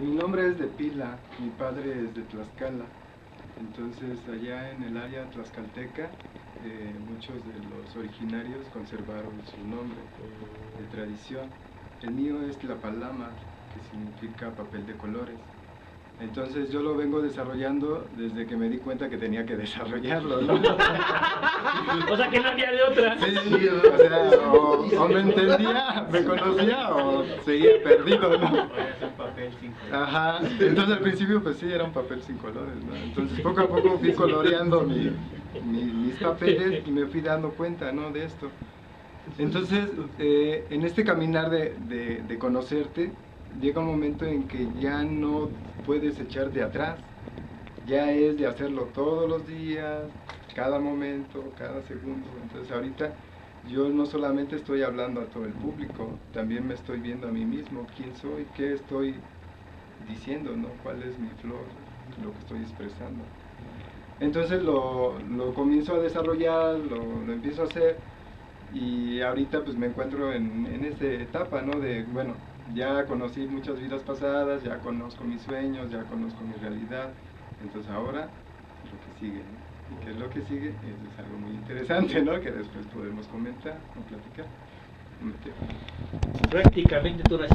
Mi nombre es de Pila, mi padre es de Tlaxcala. Entonces allá en el área tlaxcalteca muchos de los originarios conservaron su nombre de tradición. El mío es Tlapalama, que significa papel de colores. Entonces yo lo vengo desarrollando desde que me di cuenta que tenía que desarrollarlo, ¿no? O sea que no había de otra. Sí, o sea, o me entendía, me conocía o seguía perdido, ¿no? Es un papel sin color. Ajá, entonces al principio pues sí, era un papel sin colores, ¿no? Entonces poco a poco fui coloreando mis papeles y me fui dando cuenta, ¿no? De esto. Entonces, en este caminar de conocerte, llega un momento en que ya no puedes echar de atrás, ya es de hacerlo todos los días, cada momento, cada segundo. Entonces ahorita yo no solamente estoy hablando a todo el público, también me estoy viendo a mí mismo, quién soy, qué estoy diciendo, ¿no? Cuál es mi flor, lo que estoy expresando. Entonces lo comienzo a desarrollar, lo empiezo a hacer. Y ahorita pues me encuentro en esta etapa, ¿no? De, bueno, ya conocí muchas vidas pasadas, ya conozco mis sueños, ya conozco mi realidad. Entonces ahora lo que sigue, ¿no? ¿Y qué es lo que sigue? Es algo muy interesante, ¿no? Que después podemos comentar o platicar. Prácticamente tú naciste